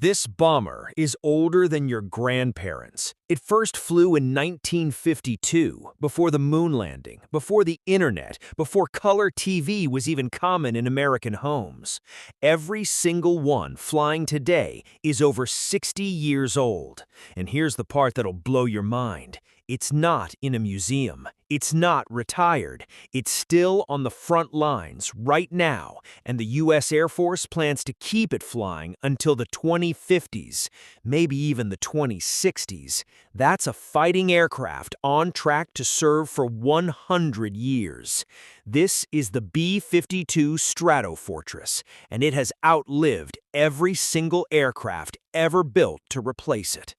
This bomber is older than your grandparents. It first flew in 1952, before the moon landing, before the internet, before color TV was even common in American homes. Every single one flying today is over 60 years old. And here's the part that'll blow your mind. It's not in a museum. It's not retired. It's still on the front lines right now, and the U.S. Air Force plans to keep it flying until the 2050s, maybe even the 2060s. That's a fighting aircraft on track to serve for 100 years. This is the B-52 Stratofortress, and it has outlived every single aircraft ever built to replace it.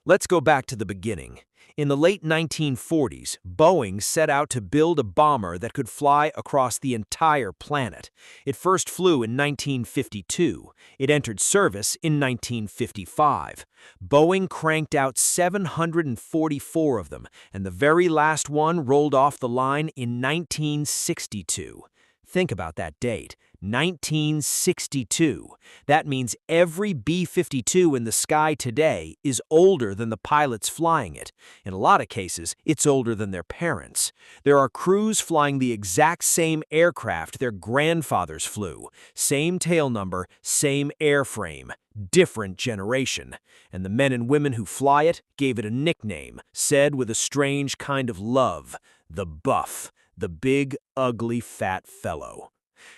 Let's go back to the beginning. In the late 1940s, Boeing set out to build a bomber that could fly across the entire planet. It first flew in 1952. It entered service in 1955. Boeing cranked out 744 of them, and the very last one rolled off the line in 1962. Think about that date, 1962. That means every B-52 in the sky today is older than the pilots flying it. In a lot of cases, it's older than their parents. There are crews flying the exact same aircraft their grandfathers flew. Same tail number, same airframe, different generation. And the men and women who fly it gave it a nickname, said with a strange kind of love, the Buff. The big, ugly, fat fellow.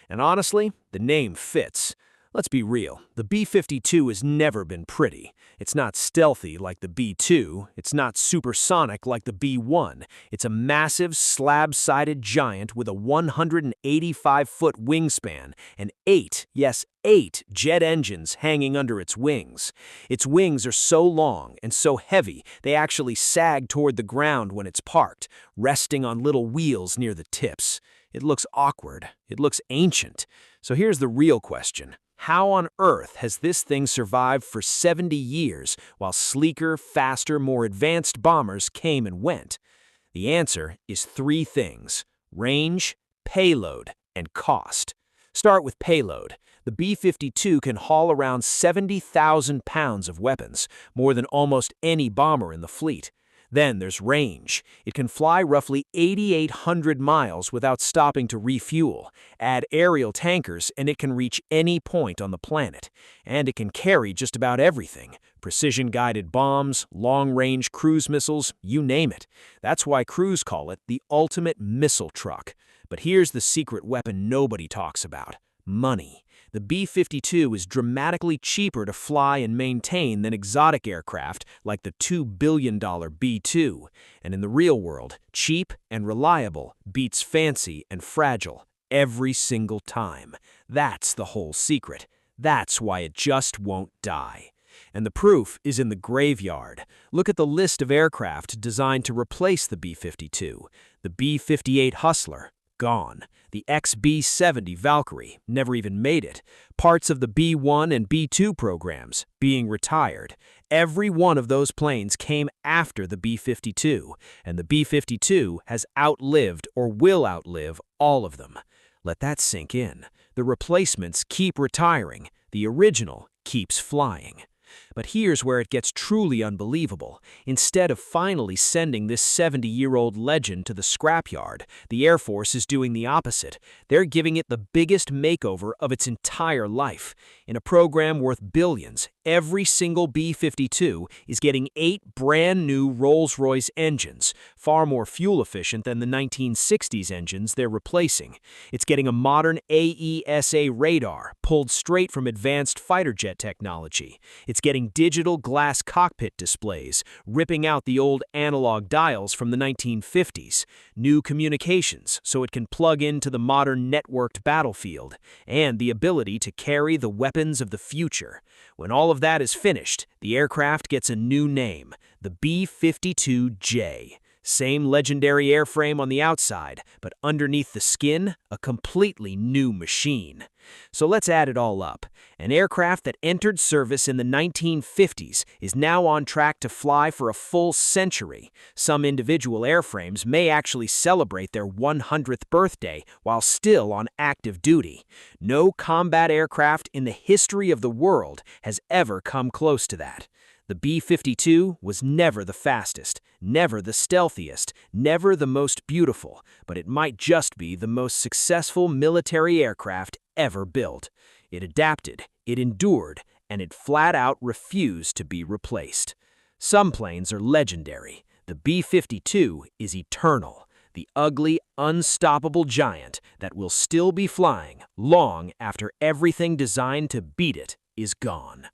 And honestly, the name fits. Let's be real, the B-52 has never been pretty. It's not stealthy like the B-2, it's not supersonic like the B-1. It's a massive, slab-sided giant with a 185-foot wingspan and 8 jet engines hanging under its wings. Its wings are so long and so heavy, they actually sag toward the ground when it's parked, resting on little wheels near the tips. It looks awkward. It looks ancient. So here's the real question. How on earth has this thing survived for 70 years while sleeker, faster, more advanced bombers came and went? The answer is three things: range, payload, and cost. Start with payload. The B-52 can haul around 70,000 pounds of weapons, more than almost any bomber in the fleet. Then there's range. It can fly roughly 8,800 miles without stopping to refuel. Add aerial tankers and it can reach any point on the planet. And it can carry just about everything. Precision-guided bombs, long-range cruise missiles, you name it. That's why crews call it the ultimate missile truck. But here's the secret weapon nobody talks about: money. The B-52 is dramatically cheaper to fly and maintain than exotic aircraft like the $2 billion B-2. And in the real world, cheap and reliable beats fancy and fragile every single time. That's the whole secret. That's why it just won't die. And the proof is in the graveyard. Look at the list of aircraft designed to replace the B-52. The B-58 Hustler, gone. The XB-70 Valkyrie never even made it. Parts of the B-1 and B-2 programs being retired. Every one of those planes came after the B-52, and the B-52 has outlived or will outlive all of them. Let that sink in. The replacements keep retiring. The original keeps flying. But here's where it gets truly unbelievable. Instead of finally sending this 70-year-old legend to the scrapyard, the Air Force is doing the opposite. They're giving it the biggest makeover of its entire life. In a program worth billions, every single B-52 is getting 8 brand new Rolls-Royce engines, far more fuel efficient than the 1960s engines they're replacing. It's getting a modern AESA radar, pulled straight from advanced fighter jet technology. It's getting digital glass cockpit displays, ripping out the old analog dials from the 1950s, new communications so it can plug into the modern networked battlefield, and the ability to carry the weapons of the future. When all of that is finished, the aircraft gets a new name, the B-52J. Same legendary airframe on the outside, but underneath the skin, a completely new machine. So let's add it all up. An aircraft that entered service in the 1950s is now on track to fly for a full century. Some individual airframes may actually celebrate their 100th birthday while still on active duty. No combat aircraft in the history of the world has ever come close to that. The B-52 was never the fastest, never the stealthiest, never the most beautiful, but it might just be the most successful military aircraft ever built. It adapted, it endured, and it flat out refused to be replaced. Some planes are legendary. The B-52 is eternal, the ugly, unstoppable giant that will still be flying long after everything designed to beat it is gone.